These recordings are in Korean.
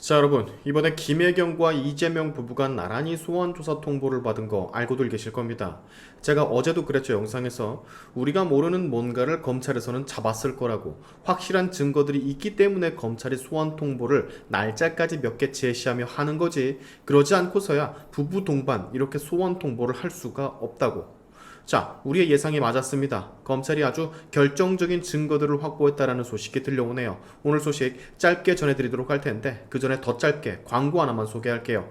자, 여러분, 이번에 김혜경과 이재명 부부가 나란히 소환조사 통보를 받은 거 알고들 계실 겁니다. 제가 어제도 그랬죠, 영상에서. 우리가 모르는 뭔가를 검찰에서는 잡았을 거라고, 확실한 증거들이 있기 때문에 검찰이 소환 통보를 날짜까지 몇 개 제시하며 하는 거지, 그러지 않고서야 부부 동반 이렇게 소환 통보를 할 수가 없다고. 자, 우리의 예상이 맞았습니다. 검찰이 아주 결정적인 증거들을 확보했다라는 소식이 들려오네요. 오늘 소식 짧게 전해드리도록 할 텐데 그 전에 더 짧게 광고 하나만 소개할게요.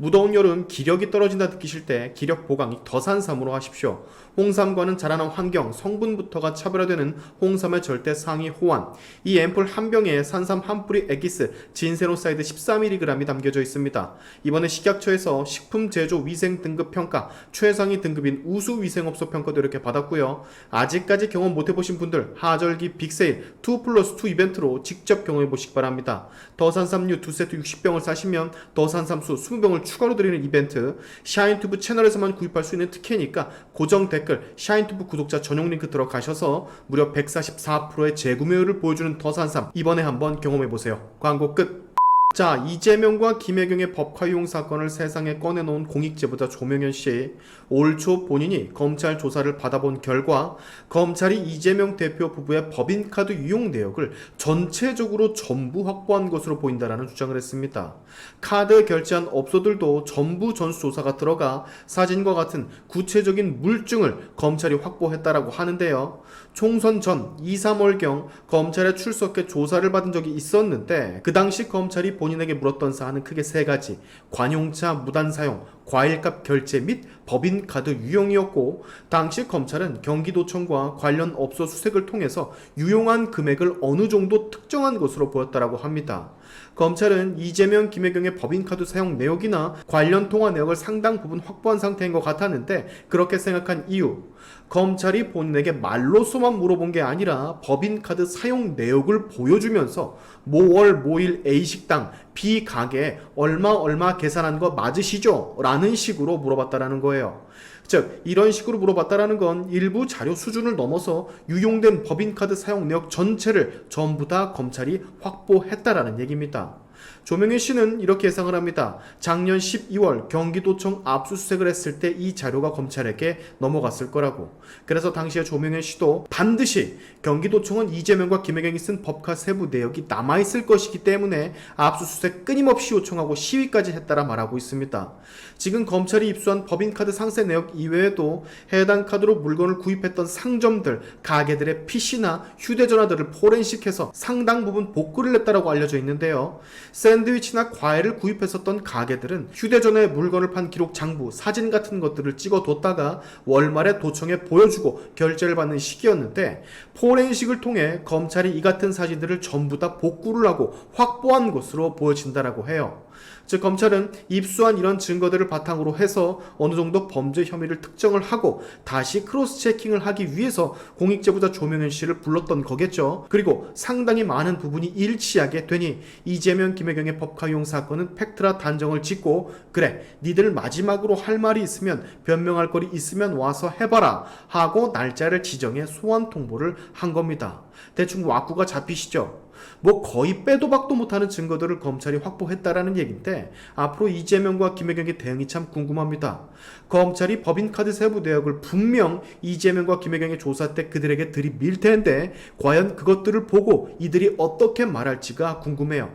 무더운 여름 기력이 떨어진다 느끼실 때 기력 보강이 더산삼으로 하십시오. 홍삼과는 자라난 환경, 성분부터가 차별화되는 홍삼의 절대 상위 호환. 이 앰플 한 병에 산삼 한 뿌리 에기스, 진세노사이드 14mg이 담겨져 있습니다. 이번에 식약처에서 식품 제조 위생 등급 평가, 최상위 등급인 우수 위생업소 평가도 이렇게 받았고요. 아직까지 경험 못 해보신 분들 하절기 빅세일 2+2 이벤트로 직접 경험해 보시기 바랍니다. 더산삼류 2세트 60병을 사시면 더산삼수 20병을 추가로 드리는 이벤트, 샤인투브 채널에서만 구입할 수 있는 특혜니까 고정 댓글 샤인투브 구독자 전용 링크 들어가셔서 무려 144%의 재구매율을 보여주는 더산삼 이번에 한번 경험해보세요. 광고 끝! 자, 이재명과 김혜경의 법화이용 사건을 세상에 꺼내놓은 공익제보자 조명현씨. 올 초 본인이 검찰 조사를 받아본 결과 검찰이 이재명 대표 부부의 법인카드 유용 내역을 전체적으로 전부 확보한 것으로 보인다라는 주장을 했습니다. 카드 결제한 업소들도 전부 전수조사가 들어가 사진과 같은 구체적인 물증을 검찰이 확보했다라고 하는데요. 총선 전 2, 3월경 검찰에 출석해 조사를 받은 적이 있었는데 그 당시 검찰이 본인에게 물었던 사안은 크게 세 가지: 관용차 무단 사용, 과일값 결제 및 법인카드 유용이었고, 당시 검찰은 경기도청과 관련 업소 수색을 통해서 유용한 금액을 어느 정도 특정한 것으로 보였다라고 합니다. 검찰은 이재명, 김혜경의 법인카드 사용 내역이나 관련 통화 내역을 상당 부분 확보한 상태인 것 같았는데, 그렇게 생각한 이유, 검찰이 본인에게 말로서만 물어본 게 아니라 법인카드 사용 내역을 보여주면서 모월 모일 A식당 B가게에 얼마 계산한 거 맞으시죠? 라는 식으로 물어봤다라는 거예요. 즉, 이런 식으로 물어봤다라는 건 일부 자료 수준을 넘어서 유용된 법인카드 사용 내역 전체를 전부 다 검찰이 확보했다라는 얘기입니다. 조명현 씨는 이렇게 예상을 합니다. 작년 12월 경기도청 압수수색을 했을 때 이 자료가 검찰에게 넘어갔을 거라고. 그래서 당시에 조명현 씨도 반드시 경기도청은 이재명과 김혜경이 쓴 법카 세부 내역이 남아있을 것이기 때문에 압수수색 끊임없이 요청하고 시위까지 했다라 말하고 있습니다. 지금 검찰이 입수한 법인카드 상세 내역 이외에도 해당 카드로 물건을 구입했던 상점들, 가게들의 PC나 휴대전화들을 포렌식해서 상당 부분 복구를 했다라고 알려져 있는데요. 샌드위치나 과일을 구입했었던 가게들은 휴대전화에 물건을 판 기록 장부, 사진 같은 것들을 찍어뒀다가 월말에 도청에 보여주고 결제를 받는 시기였는데, 포렌식을 통해 검찰이 이 같은 사진들을 전부 다 복구를 하고 확보한 것으로 보여진다라고 해요. 즉, 검찰은 입수한 이런 증거들을 바탕으로 해서 어느 정도 범죄 혐의를 특정을 하고 다시 크로스 체킹을 하기 위해서 공익제보자 조명현 씨를 불렀던 거겠죠. 그리고 상당히 많은 부분이 일치하게 되니 이재명, 김혜경의 법카이용 사건은 팩트라 단정을 짓고, 그래, 니들 마지막으로 할 말이 있으면, 변명할 거리 있으면 와서 해봐라 하고 날짜를 지정해 소환 통보를 한 겁니다. 대충 왁구가 잡히시죠? 뭐 거의 빼도 박도 못하는 증거들을 검찰이 확보했다라는 얘기인데, 앞으로 이재명과 김혜경의 대응이 참 궁금합니다. 검찰이 법인카드 세부 내역을 분명 이재명과 김혜경의 조사 때 그들에게 들이밀 텐데, 과연 그것들을 보고 이들이 어떻게 말할지가 궁금해요.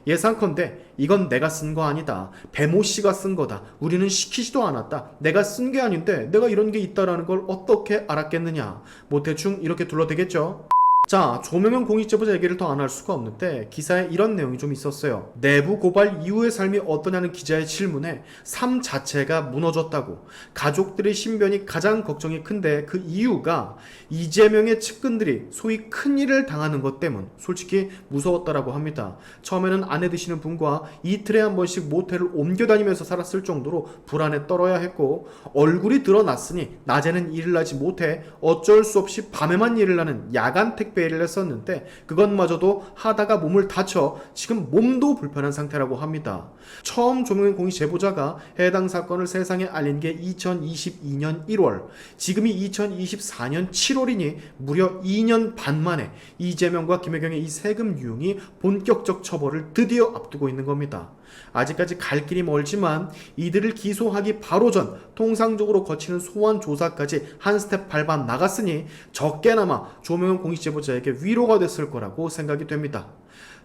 예상컨대 이건 내가 쓴 거 아니다, 배모 씨가 쓴 거다, 우리는 시키지도 않았다, 내가 쓴 게 아닌데 내가 이런 게 있다라는 걸 어떻게 알았겠느냐, 뭐 대충 이렇게 둘러대겠죠. 자, 조명현 공익제보자 얘기를 더 안 할 수가 없는데 기사에 이런 내용이 좀 있었어요. 내부 고발 이후의 삶이 어떠냐는 기자의 질문에 삶 자체가 무너졌다고, 가족들의 신변이 가장 걱정이 큰데 그 이유가 이재명의 측근들이 소위 큰일을 당하는 것 때문, 솔직히 무서웠다라고 합니다. 처음에는 아내 되시는 분과 이틀에 한 번씩 모텔을 옮겨 다니면서 살았을 정도로 불안에 떨어야 했고, 얼굴이 드러났으니 낮에는 일을 하지 못해 어쩔 수 없이 밤에만 일을 하는 야간 택배 베일을 했었는데 그것마저도 하다가 몸을 다쳐 지금 몸도 불편한 상태라고 합니다. 처음 조명현 공익 제보자가 해당 사건을 세상에 알린 게 2022년 1월, 지금이 2024년 7월이니 무려 2년 반 만에 이재명과 김혜경의 이 세금 유용이 본격적 처벌을 드디어 앞두고 있는 겁니다. 아직까지 갈 길이 멀지만 이들을 기소하기 바로 전 통상적으로 거치는 소환 조사까지 한 스텝 밟아 나갔으니 적게나마 조명현 공익 제보자에게 위로가 됐을 거라고 생각이 됩니다.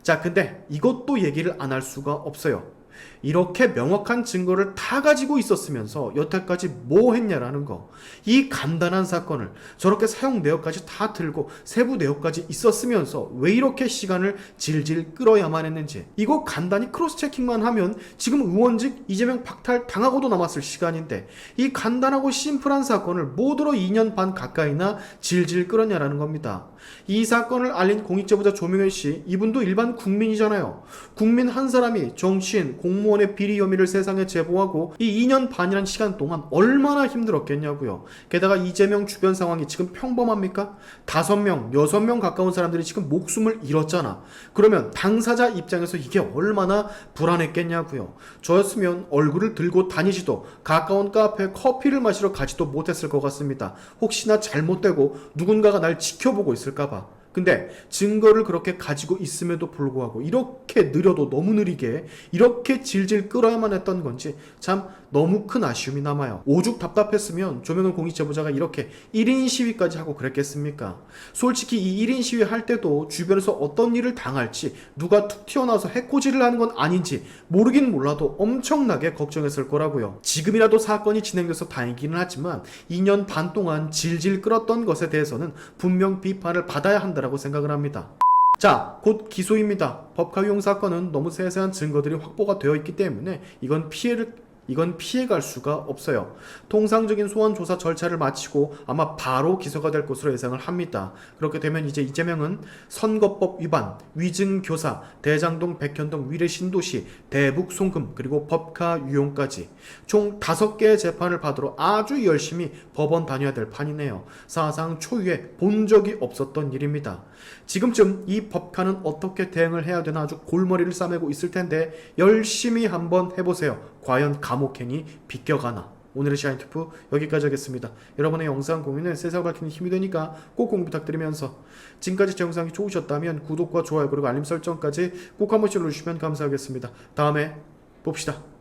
자, 근데 이것도 얘기를 안 할 수가 없어요. 이렇게 명확한 증거를 다 가지고 있었으면서 여태까지 뭐 했냐라는 거. 이 간단한 사건을 저렇게 사용 내역까지 다 들고 세부 내역까지 있었으면서 왜 이렇게 시간을 질질 끌어야만 했는지. 이거 간단히 크로스 체킹만 하면 지금 의원직 이재명 박탈 당하고도 남았을 시간인데 이 간단하고 심플한 사건을 뭐들어 2년 반 가까이나 질질 끌었냐라는 겁니다. 이 사건을 알린 공익제보자 조명현 씨, 이분도 일반 국민이잖아요. 국민 한 사람이 정치인, 공무원의 비리 혐의를 세상에 제보하고 이 2년 반이란 시간 동안 얼마나 힘들었겠냐고요. 게다가 이재명 주변 상황이 지금 평범합니까? 5명, 6명 가까운 사람들이 지금 목숨을 잃었잖아. 그러면 당사자 입장에서 이게 얼마나 불안했겠냐고요. 저였으면 얼굴을 들고 다니지도 가까운 카페에 커피를 마시러 가지도 못했을 것 같습니다. 혹시나 잘못되고 누군가가 날 지켜보고 있을까봐. 근데 증거를 그렇게 가지고 있음에도 불구하고 이렇게 느려도 너무 느리게 이렇게 질질 끌어야만 했던 건지 참 너무 큰 아쉬움이 남아요. 오죽 답답했으면 조명현 공익 제보자가 이렇게 1인 시위까지 하고 그랬겠습니까? 솔직히 이 1인 시위 할 때도 주변에서 어떤 일을 당할지, 누가 툭 튀어나와서 해코지를 하는 건 아닌지 모르긴 몰라도 엄청나게 걱정했을 거라고요. 지금이라도 사건이 진행돼서 다행이기는 하지만 2년 반 동안 질질 끌었던 것에 대해서는 분명 비판을 받아야 한다라고 생각을 합니다. 자, 곧 기소입니다. 법카 유용 사건은 너무 세세한 증거들이 확보가 되어 있기 때문에 이건 피해갈 수가 없어요. 통상적인 소환 조사 절차를 마치고 아마 바로 기소가 될 것으로 예상을 합니다. 그렇게 되면 이제 이재명은 선거법 위반, 위증교사, 대장동 백현동 위례 신도시, 대북 송금, 그리고 법카 유용까지 총 5개의 재판을 받으러 아주 열심히 법원 다녀야 될 판이네요. 사상 초유의 본 적이 없었던 일입니다. 지금쯤 이 법카는 어떻게 대응을 해야 되나 아주 골머리를 싸매고 있을 텐데 열심히 한번 해보세요. 과연 감옥행이 비껴가나. 오늘의 샤인투프 여기까지 하겠습니다. 여러분의 영상 공유는 세상을 밝히는 힘이 되니까 꼭 공유 부탁드리면서 지금까지 제 영상이 좋으셨다면 구독과 좋아요 그리고 알림 설정까지 꼭 한 번씩 눌러주시면 감사하겠습니다. 다음에 봅시다.